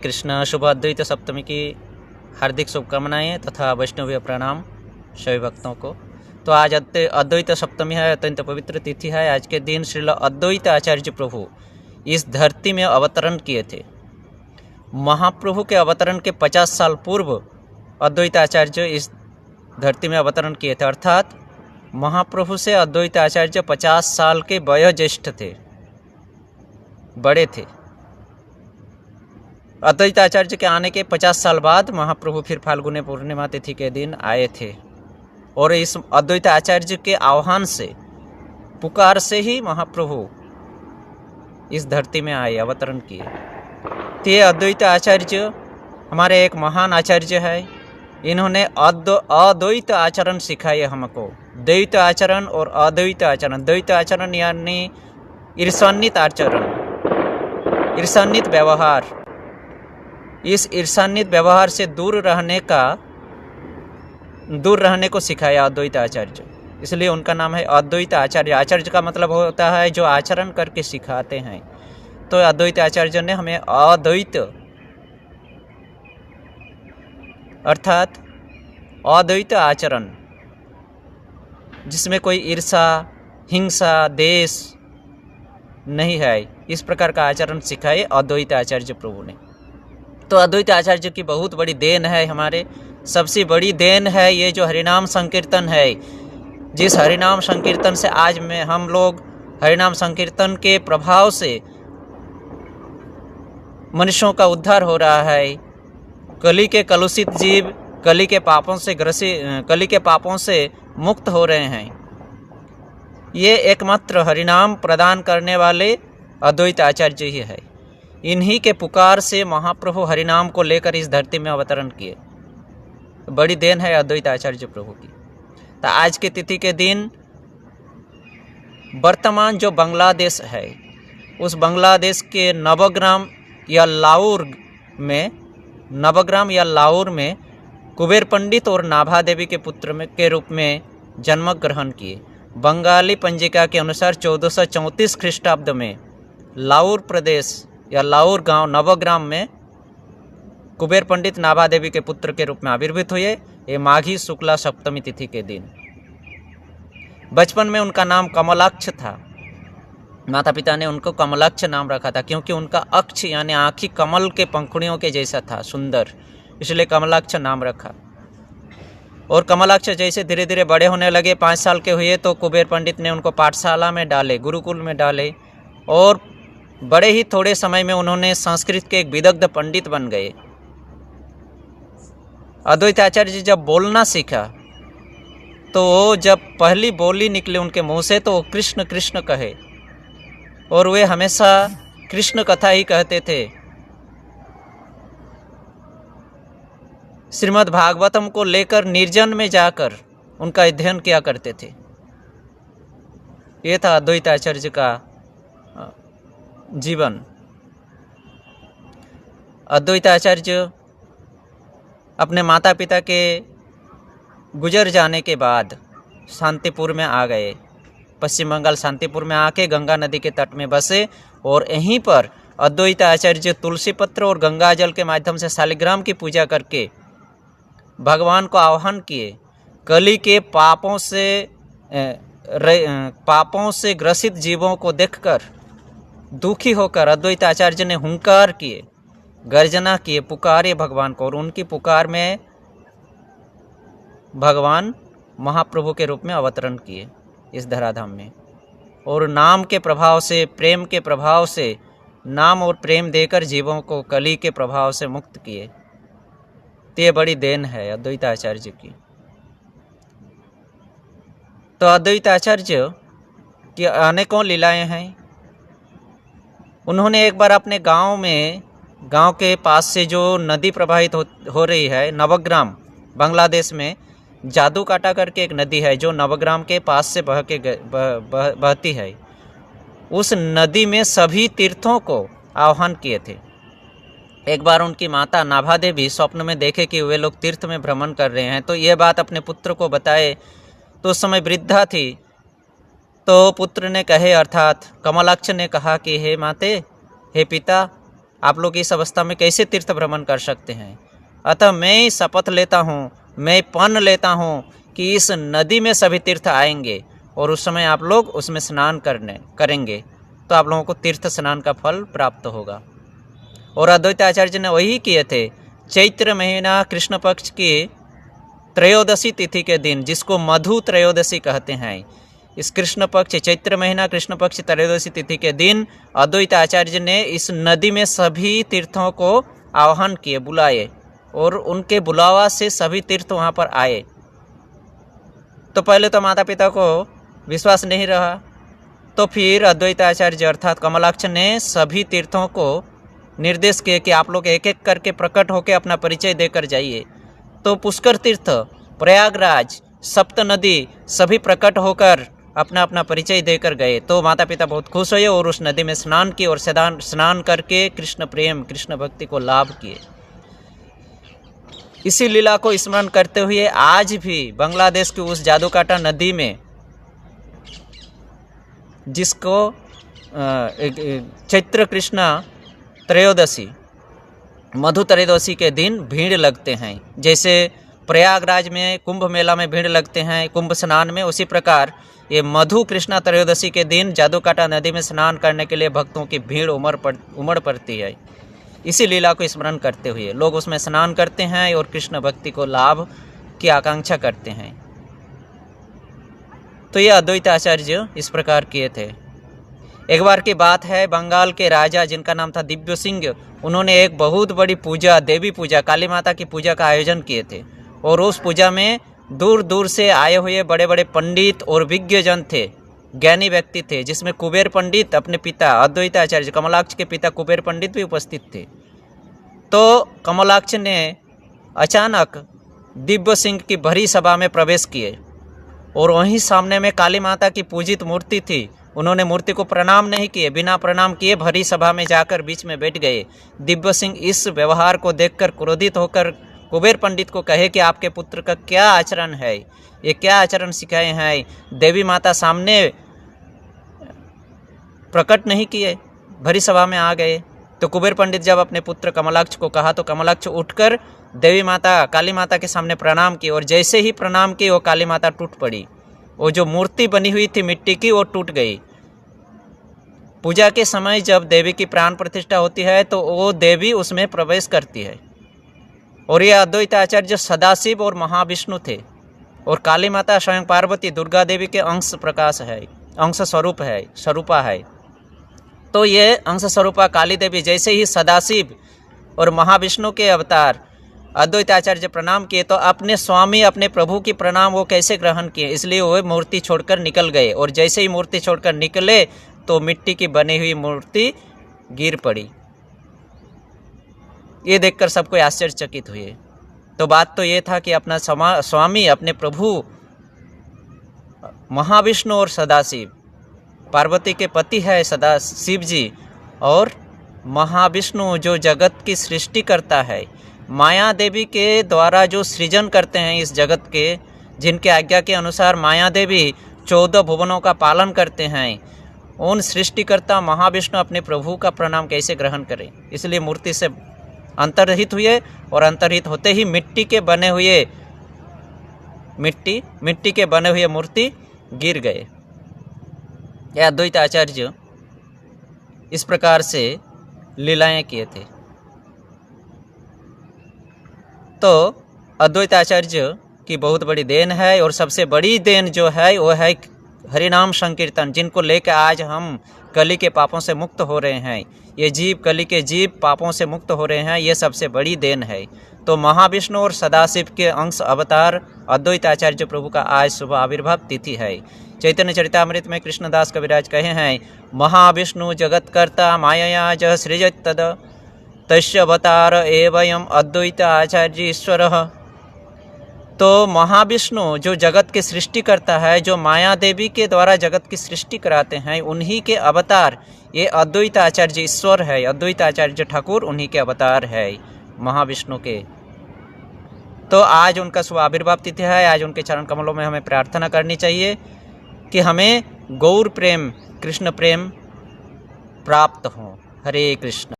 कृष्ण शुभ अद्वैत सप्तमी की हार्दिक शुभकामनाएं तथा वैष्णवीय प्रणाम सभी भक्तों को। तो आज अद्वैत सप्तमी है, अत्यंत पवित्र तिथि है। आज के दिन श्रील अद्वैत आचार्य प्रभु इस धरती में अवतरण किए थे। महाप्रभु के अवतरण के 50 साल पूर्व अद्वैत आचार्य इस धरती में अवतरण किए थे, अर्थात महाप्रभु से अद्वैत आचार्य 50 साल के वयोज्येष्ठ थे, बड़े थे। अद्वैत आचार्य के आने के 50 साल बाद महाप्रभु फिर फाल्गुनी पूर्णिमा तिथि के दिन आए थे और इस अद्वैत आचार्य के आह्वान से, पुकार से ही महाप्रभु इस धरती में आए, अवतरण किए। तो ये अद्वैत आचार्य हमारे एक महान आचार्य है। इन्होंने अद्वैत आचरण सिखाए हमको, द्वैत आचरण और अद्वैत आचरण। द्वैत आचरण यानी ईर्षान्वित आचरण, ईर्षान्वित व्यवहार। इस ईर्षान्वित व्यवहार से दूर रहने को सिखाया अद्वैत आचार्य, इसलिए उनका नाम है अद्वैत आचार्य। आचार्य का मतलब होता है जो आचरण करके सिखाते हैं। तो अद्वैत आचार्य ने हमें अद्वैत अर्थात अद्वैत आचरण, जिसमें कोई ईर्षा, हिंसा, देश नहीं है, इस प्रकार का आचरण सिखाए अद्वैत आचार्य प्रभु ने। तो अद्वैत आचार्य की बहुत बड़ी देन है। हमारे सबसे बड़ी देन है ये जो हरिनाम संकीर्तन है। जिस हरिनाम संकीर्तन से आज में हम लोग हरिनाम संकीर्तन के प्रभाव से मनुष्यों का उद्धार हो रहा है। कली के कलुषित जीव कली के पापों से मुक्त हो रहे हैं। ये एकमात्र हरिनाम प्रदान करने वाले अद्वैत आचार्य ही है। इन्हीं के पुकार से महाप्रभु हरिनाम को लेकर इस धरती में अवतरण किए। बड़ी देन है अद्वैत आचार्य प्रभु की। तो आज के तिथि के दिन वर्तमान जो बांग्लादेश है, उस बांग्लादेश के नवग्राम या लाहौर में कुबेर पंडित और नाभा देवी के पुत्र के रूप में जन्म ग्रहण किए। बंगाली पंजिका के अनुसार 1434 ख्रीष्टाब्द में लाहौर प्रदेश या लाहौर गांव नवग्राम में कुबेर पंडित नाभा देवी के पुत्र के रूप में आविर्भूत हुए। ये माघी शुक्ला सप्तमी तिथि के दिन। बचपन में उनका नाम कमलाक्ष था। माता पिता ने उनको कमलाक्ष नाम रखा था, क्योंकि उनका अक्ष यानी आँखी कमल के पंखुड़ियों के जैसा था, सुंदर, इसलिए कमलाक्ष नाम रखा। और कमलाक्ष जैसे धीरे धीरे बड़े होने लगे, 5 साल के हुए तो कुबेर पंडित ने उनको पाठशाला में डाले, गुरुकुल में डाले, और बड़े ही थोड़े समय में उन्होंने संस्कृत के एक विदग्ध पंडित बन गए। अद्वैत आचार्य जी जब बोलना सीखा तो वो जब पहली बोली निकले उनके मुंह से तो वो कृष्ण कृष्ण कहे, और वे हमेशा कृष्ण कथा ही कहते थे। श्रीमद् भागवतम को लेकर निर्जन में जाकर उनका अध्ययन किया करते थे। ये था अद्वैत आचार्य का जीवन। अद्वैत आचार्य अपने माता पिता के गुजर जाने के बाद शांतिपुर में आ गए। पश्चिम बंगाल शांतिपुर में आके गंगा नदी के तट में बसे, और यहीं पर अद्वैत आचार्य तुलसी पत्र और गंगा जल के माध्यम से शालिग्राम की पूजा करके भगवान को आह्वान किए। कली के पापों से ग्रसित जीवों को देखकर दुखी होकर अद्वैत आचार्य ने हुंकार किए, गर्जना किए, पुकारे भगवान को, और उनकी पुकार में भगवान महाप्रभु के रूप में अवतरण किए इस धराधाम में। और नाम के प्रभाव से, प्रेम के प्रभाव से, नाम और प्रेम देकर जीवों को कली के प्रभाव से मुक्त किए। तो ये बड़ी देन है अद्वैत आचार्य की। तो अद्वैत आचार्य की अनेकों लीलाएं हैं। उन्होंने एक बार अपने गांव के पास से जो नदी प्रवाहित हो रही है, नवग्राम, बांग्लादेश में जादू काटा करके एक नदी है जो नवग्राम के पास से बहती है। उस नदी में सभी तीर्थों को आह्वान किए थे। एक बार उनकी माता नाभा देवी स्वप्न में देखे कि वे लोग तीर्थ में भ्रमण कर रहे हैं, तो ये बात अपने पुत्र को बताए। तो उस समय वृद्धा थी, तो पुत्र ने कहे, अर्थात कमलाक्ष ने कहा कि हे माते, हे पिता, आप लोग इस अवस्था में कैसे तीर्थ भ्रमण कर सकते हैं। अतः मैं शपथ लेता हूँ, मैं पन लेता हूँ कि इस नदी में सभी तीर्थ आएंगे और उस समय आप लोग उसमें स्नान करेंगे तो आप लोगों को तीर्थ स्नान का फल प्राप्त होगा। और अद्वैत आचार्य ने वही किए थे। चैत्र महीना कृष्ण पक्ष की त्रयोदशी तिथि के दिन, जिसको मधु त्रयोदशी कहते हैं, इस कृष्ण पक्ष चैत्र महीना कृष्ण पक्ष त्रयोदशी तिथि के दिन अद्वैत आचार्य ने इस नदी में सभी तीर्थों को आह्वान किए, बुलाए, और उनके बुलावा से सभी तीर्थ वहाँ पर आए। तो पहले तो माता पिता को विश्वास नहीं रहा, तो फिर अद्वैत आचार्य अर्थात कमलाक्ष ने सभी तीर्थों को निर्देश किए कि आप लोग एक एक करके प्रकट होकर अपना परिचय देकर जाइए। तो पुष्कर तीर्थ, प्रयागराज, सप्त नदी सभी प्रकट होकर अपना अपना परिचय देकर गए। तो माता पिता बहुत खुश हुए और उस नदी में स्नान किए और स्नान करके कृष्ण प्रेम, कृष्ण भक्ति को लाभ किए। इसी लीला को स्मरण करते हुए आज भी बांग्लादेश की उस जादूकाटा नदी में, जिसको चैत्र कृष्ण त्रयोदशी, मधु त्रयोदशी के दिन भीड़ लगते हैं। जैसे प्रयागराज में कुंभ मेला में भीड़ लगते हैं कुंभ स्नान में, उसी प्रकार ये मधु कृष्णा त्रयोदशी के दिन जादूकाटा नदी में स्नान करने के लिए भक्तों की भीड़ उमड़ पड़ती है। इसी लीला को स्मरण करते हुए लोग उसमें स्नान करते हैं और कृष्ण भक्ति को लाभ की आकांक्षा करते हैं। तो ये अद्वैत आचार्य इस प्रकार किए थे। एक बार की बात है, बंगाल के राजा जिनका नाम था दिव्य सिंह, उन्होंने एक बहुत बड़ी पूजा, देवी पूजा, काली माता की पूजा का आयोजन किए थे। और उस पूजा में दूर दूर से आए हुए बड़े बड़े पंडित और विज्ञ जन थे, ज्ञानी व्यक्ति थे, जिसमें कुबेर पंडित अपने पिता अद्वैत आचार्य कमलाक्ष के पिता कुबेर पंडित भी उपस्थित थे। तो कमलाक्ष ने अचानक दिव्य सिंह की भरी सभा में प्रवेश किए और वहीं सामने में काली माता की पूजित मूर्ति थी। उन्होंने मूर्ति को प्रणाम नहीं किए, बिना प्रणाम किए भरी सभा में जाकर बीच में बैठ गए। दिव्य सिंह इस व्यवहार को देखकर क्रोधित होकर कुबेर पंडित को कहे कि आपके पुत्र का क्या आचरण है, ये क्या आचरण सिखाए हैं, देवी माता सामने प्रकट नहीं किए, भरी सभा में आ गए। तो कुबेर पंडित जब अपने पुत्र कमलाक्ष को कहा तो कमलाक्ष उठकर देवी माता काली माता के सामने प्रणाम की, और जैसे ही प्रणाम की वो काली माता टूट पड़ी। वो जो मूर्ति बनी हुई थी मिट्टी की, वो टूट गई। पूजा के समय जब देवी की प्राण प्रतिष्ठा होती है तो वो देवी उसमें प्रवेश करती है। और ये अद्वैत आचार्य सदाशिव और महाविष्णु थे, और काली माता स्वयं पार्वती दुर्गा देवी के अंश प्रकाश है, अंश स्वरूप है, स्वरूपा है। तो ये अंश स्वरूपा काली देवी जैसे ही सदाशिव और महाविष्णु के अवतार अद्वैत आचार्य प्रणाम किए तो अपने स्वामी, अपने प्रभु की प्रणाम वो कैसे ग्रहण किए, इसलिए वो मूर्ति छोड़कर निकल गए। और जैसे ही मूर्ति छोड़कर निकले तो मिट्टी की बनी हुई मूर्ति गिर पड़ी। ये देखकर सब कोई आश्चर्यचकित हुए। तो बात तो ये था कि अपना स्वामी, अपने प्रभु महाविष्णु और सदाशिव, पार्वती के पति है सदाशिव जी, और महाविष्णु जो जगत की सृष्टि करता है, माया देवी के द्वारा जो सृजन करते हैं इस जगत के, जिनके आज्ञा के अनुसार माया देवी 14 भुवनों का पालन करते हैं, उन सृष्टिकर्ता महाविष्णु अपने प्रभु का प्रणाम कैसे ग्रहण करें। इसलिए मूर्ति से अंतर्हित हुए, और अंतर्हित होते ही मिट्टी के बने हुए मूर्ति गिर गए। यह अद्वैत आचार्य इस प्रकार से लीलाएं किए थे। तो अद्वैत आचार्य की बहुत बड़ी देन है, और सबसे बड़ी देन जो है वो है हरिनाम संकीर्तन, जिनको लेकर आज हम कली के पापों से मुक्त हो रहे हैं। ये जीव, कली के जीव पापों से मुक्त हो रहे हैं, ये सबसे बड़ी देन है। तो महाविष्णु और सदाशिव के अंश अवतार अद्वैत आचार्य प्रभु का आज सुबह आविर्भाव तिथि है। चैतन्य चरितामृत में कृष्णदास कविराज कहे हैं, महाविष्णु जगत्कर्ता मायया ज सृजत तद तस्य अवतार एवं अद्वैत आचार्य ईश्वरः। तो महाविष्णु जो जगत की सृष्टि करता है, जो माया देवी के द्वारा जगत की सृष्टि कराते हैं, उन्हीं के अवतार ये अद्वैत आचार्य ईश्वर है। अद्वैत आचार्य ठाकुर उन्हीं के अवतार है, महाविष्णु के। तो आज उनका शुभ आविर्भाव तिथि है। आज उनके चरण कमलों में हमें प्रार्थना करनी चाहिए कि हमें गौर प्रेम, कृष्ण प्रेम प्राप्त हो। हरे कृष्ण।